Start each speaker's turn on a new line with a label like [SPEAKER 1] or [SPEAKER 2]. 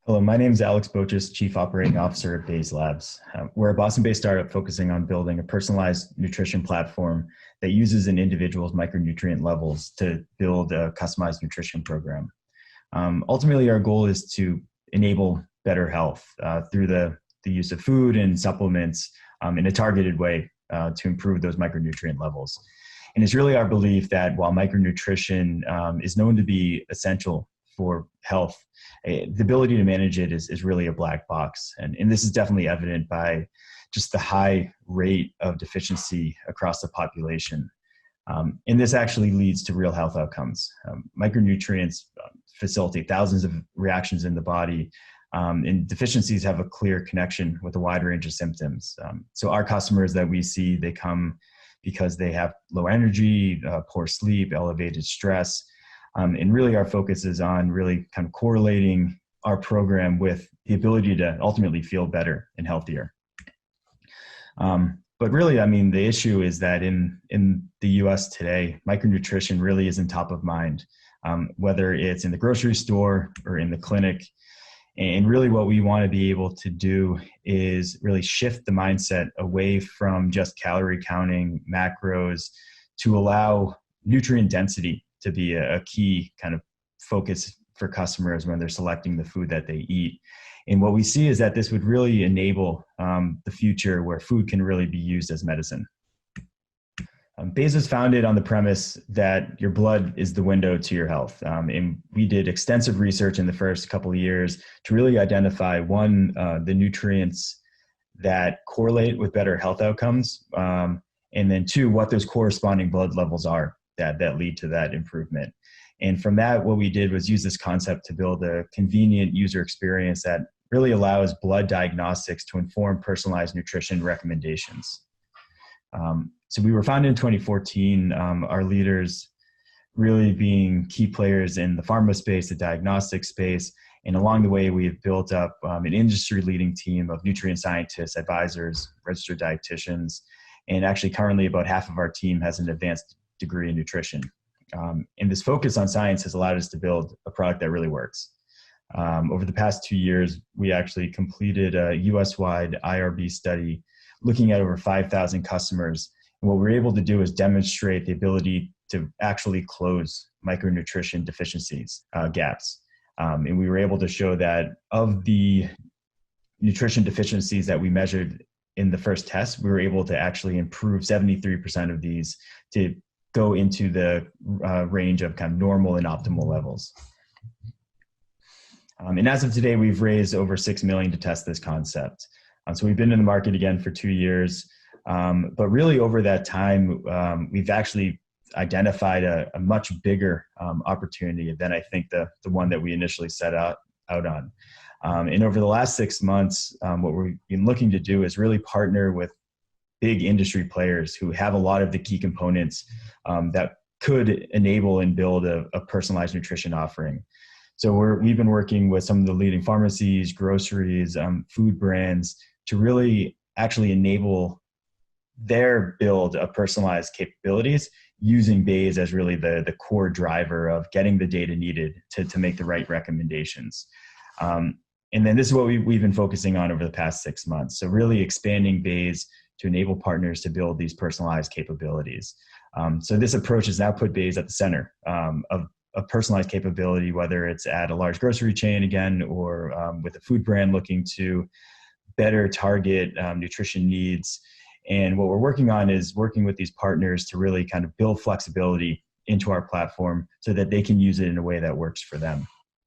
[SPEAKER 1] Hello, my name is Alex Boches, Chief Operating Officer at Baze Labs. We're a Boston-based startup focusing on building a personalized nutrition platform that uses an individual's micronutrient levels to build a customized nutrition program. Ultimately, our goal is to enable better health through the use of food and supplements in a targeted way to improve those micronutrient levels. And it's really our belief that while micronutrition is known to be essential for health, the ability to manage it is really a black box. And this is definitely evident by just the high rate of deficiency across the population. And this actually leads to real health outcomes. Micronutrients facilitate thousands of reactions in the body, and deficiencies have a clear connection with a wide range of symptoms. So our customers that we see, they come because they have low energy, poor sleep, elevated stress. And really our focus is on really kind of correlating our program with the ability to ultimately feel better and healthier. But really, I mean, the issue is that in the US today, micronutrition really isn't top of mind, whether it's in the grocery store or in the clinic. And really what we want to be able to do is really shift the mindset away from just calorie counting, macros, to allow nutrient density to be a key kind of focus for customers when they're selecting the food that they eat. And what we see is that this would really enable the future where food can really be used as medicine. Baze was founded on the premise that your blood is the window to your health. And we did extensive research in the first couple of years to really identify, one, the nutrients that correlate with better health outcomes, and then two, what those corresponding blood levels are that lead to that improvement. And from that, what we did was use this concept to build a convenient user experience that really allows blood diagnostics to inform personalized nutrition recommendations. So we were founded in 2014, our leaders really being key players in the pharma space, the diagnostic space, and along the way, we have built up an industry-leading team of nutrient scientists, advisors, registered dietitians, and actually currently about half of our team has an advanced degree in nutrition. And this focus on science has allowed us to build a product that really works. Over the past 2 years, we actually completed a US-wide IRB study looking at over 5,000 customers. And what we're able to do is demonstrate the ability to actually close micronutrition deficiencies, gaps. And we were able to show that of the nutrition deficiencies that we measured in the first test, we were able to actually improve 73% of these to go into the range of kind of normal and optimal levels. And as of today, we've raised over $6 million to test this concept. So we've been in the market again for 2 years, but really over that time, we've actually identified a much bigger opportunity than I think the one that we initially set out on. And over the last 6 months, what we've been looking to do is really partner with big industry players who have a lot of the key components that could enable and build a personalized nutrition offering. So we've been working with some of the leading pharmacies, groceries, food brands to really actually enable their build of personalized capabilities using Baze as really the core driver of getting the data needed to make the right recommendations. And then this is what we've been focusing on over the past 6 months. So really expanding Baze to enable partners to build these personalized capabilities. So this approach has now put Baze at the center of personalized capability, whether it's at a large grocery chain again, or with a food brand looking to better target nutrition needs. And what we're working on is working with these partners to really kind of build flexibility into our platform so that they can use it in a way that works for them.